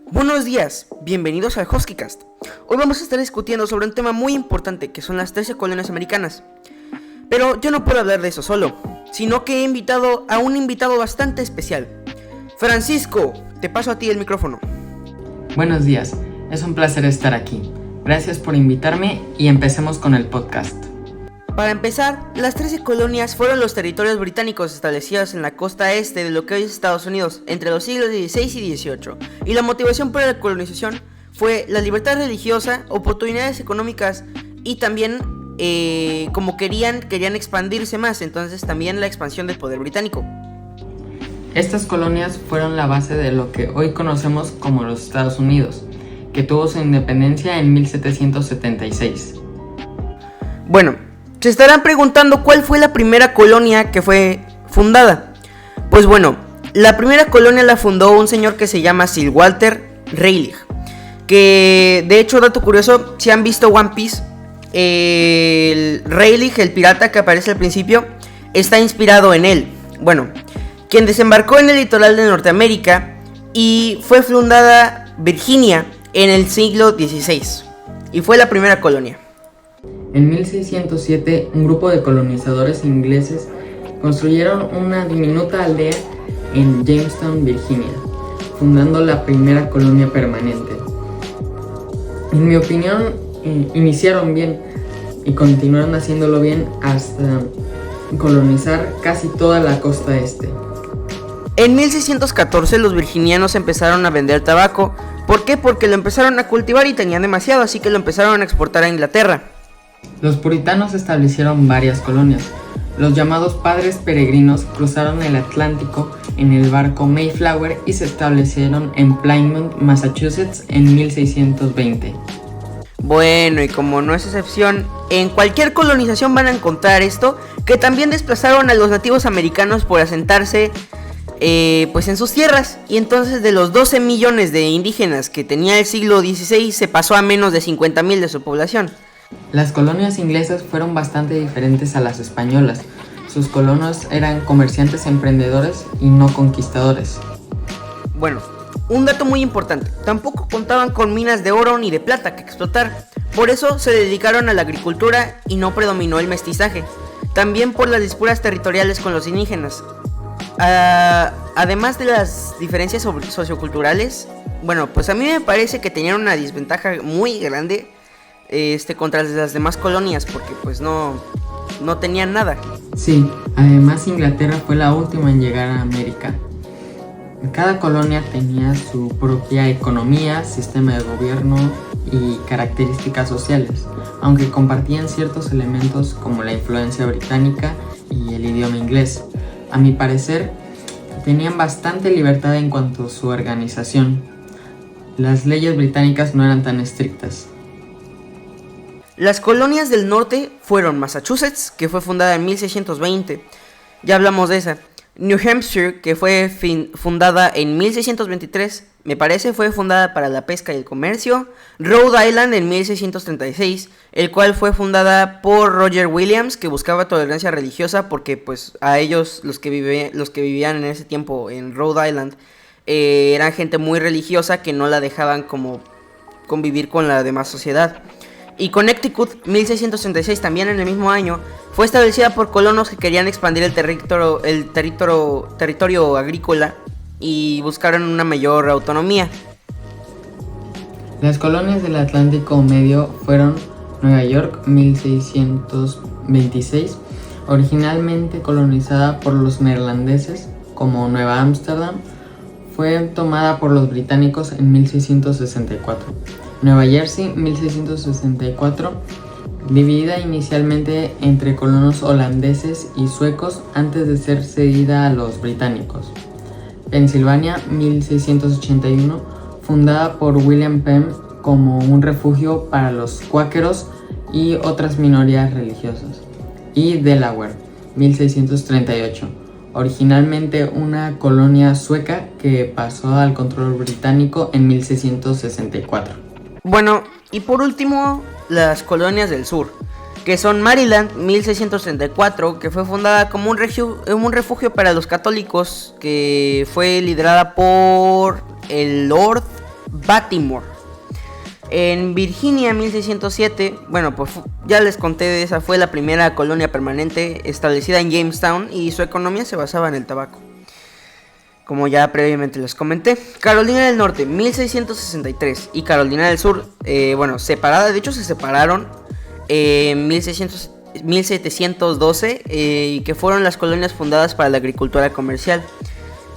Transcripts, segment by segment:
Buenos días, bienvenidos al Huskycast. Hoy vamos a estar discutiendo sobre un tema muy importante que son las 13 colonias americanas. Pero yo no puedo hablar de eso solo, sino que he invitado a un invitado bastante especial. Francisco, te paso a ti el micrófono. Buenos días, es un placer estar aquí. Gracias por invitarme y empecemos con el podcast. Para empezar, las 13 colonias fueron los territorios británicos establecidos en la costa este de lo que hoy es Estados Unidos entre los siglos XVI y XVIII, y la motivación para la colonización fue la libertad religiosa, oportunidades económicas y también como querían expandirse más, entonces también la expansión del poder británico. Estas colonias fueron la base de lo que hoy conocemos como los Estados Unidos, que tuvo su independencia en 1776. Bueno, se estarán preguntando cuál fue la primera colonia que fue fundada. Pues bueno, la primera colonia la fundó un señor que se llama Sir Walter Raleigh, que de hecho, dato curioso, si han visto One Piece, el Rayleigh, el pirata que aparece al principio, está inspirado en él. Bueno, quien desembarcó en el litoral de Norteamérica y fue fundada Virginia en el siglo XVI y fue la primera colonia. En 1607, un grupo de colonizadores ingleses construyeron una diminuta aldea en Jamestown, Virginia, fundando la primera colonia permanente. En mi opinión, iniciaron bien y continuaron haciéndolo bien hasta colonizar casi toda la costa este. En 1614 los virginianos empezaron a vender tabaco. ¿Por qué? Porque lo empezaron a cultivar y tenían demasiado, así que lo empezaron a exportar a Inglaterra. Los puritanos establecieron varias colonias. Los llamados padres peregrinos cruzaron el Atlántico en el barco Mayflower y se establecieron en Plymouth, Massachusetts en 1620. Bueno, y como no es excepción, en cualquier colonización van a encontrar esto, que también desplazaron a los nativos americanos por asentarse pues en sus tierras, y entonces de los 12 millones de indígenas que tenía el siglo XVI se pasó a menos de 50,000 de su población. Las colonias inglesas fueron bastante diferentes a las españolas. Sus colonos eran comerciantes emprendedores y no conquistadores. Bueno, un dato muy importante, tampoco contaban con minas de oro ni de plata que explotar, por eso se dedicaron a la agricultura y no predominó el mestizaje, también por las disputas territoriales con los indígenas. Además de las diferencias socioculturales, bueno, pues a mí me parece que tenían una desventaja muy grande contra las demás colonias, porque pues no tenían nada. Sí, además Inglaterra fue la última en llegar a América. Cada colonia tenía su propia economía, sistema de gobierno y características sociales, aunque compartían ciertos elementos como la influencia británica y el idioma inglés. A mi parecer, tenían bastante libertad en cuanto a su organización. Las leyes británicas no eran tan estrictas. Las colonias del norte fueron Massachusetts, que fue fundada en 1620, ya hablamos de esa. New Hampshire, que fue fundada en 1623, me parece fue fundada para la pesca y el comercio. Rhode Island en 1636, el cual fue fundada por Roger Williams, que buscaba tolerancia religiosa porque pues a ellos, los que vivían en ese tiempo en Rhode Island, eran gente muy religiosa que no la dejaban como convivir con la demás sociedad. Y Connecticut, 1636, también en el mismo año, fue establecida por colonos que querían expandir el territorio agrícola y buscaron una mayor autonomía. Las colonias del Atlántico Medio fueron Nueva York, 1626, originalmente colonizada por los neerlandeses, como Nueva Ámsterdam, fue tomada por los británicos en 1664. Nueva Jersey, 1664, dividida inicialmente entre colonos holandeses y suecos antes de ser cedida a los británicos. Pensilvania, 1681, fundada por William Penn como un refugio para los cuáqueros y otras minorías religiosas. Y Delaware, 1638, originalmente una colonia sueca que pasó al control británico en 1664. Bueno, y por último, las colonias del sur, que son Maryland, 1634, que fue fundada como un refugio para los católicos, que fue liderada por el Lord Baltimore. En Virginia, 1607, bueno, pues ya les conté de esa, fue la primera colonia permanente establecida en Jamestown y su economía se basaba en el tabaco, como ya previamente les comenté. Carolina del Norte, 1663, y Carolina del Sur, separada, de hecho se separaron en 1712, y que fueron las colonias fundadas para la agricultura comercial.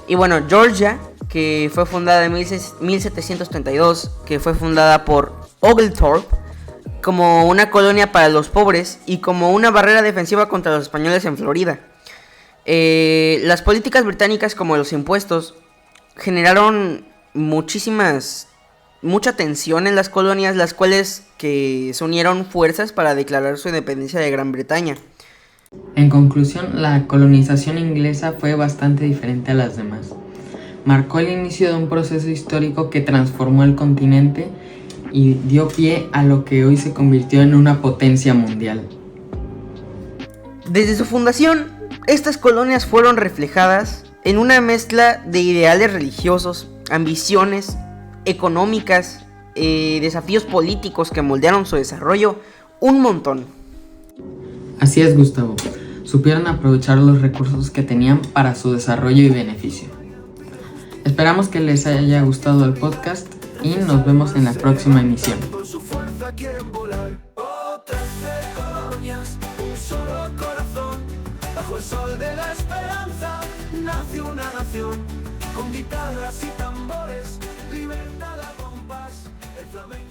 Y bueno, Georgia, que fue fundada en 1732, que fue fundada por Oglethorpe como una colonia para los pobres y como una barrera defensiva contra los españoles en Florida. Las políticas británicas, como los impuestos, generaron mucha tensión en las colonias, las cuales que se unieron fuerzas para declarar su independencia de Gran Bretaña. En conclusión, la colonización inglesa fue bastante diferente a las demás. Marcó el inicio de un proceso histórico que transformó el continente y dio pie a lo que hoy se convirtió en una potencia mundial. Desde su fundación, estas colonias fueron reflejadas en una mezcla de ideales religiosos, ambiciones económicas, desafíos políticos que moldearon su desarrollo un montón. Así es, Gustavo. Supieron aprovechar los recursos que tenían para su desarrollo y beneficio. Esperamos que les haya gustado el podcast y nos vemos en la próxima emisión. Con su fuerza quieren volar. Oh, 13 colonias, un solo corazón. Bajo el sol de la esperanza nace una nación. Con guitarras y tambores, libertad a compás. El flamenco.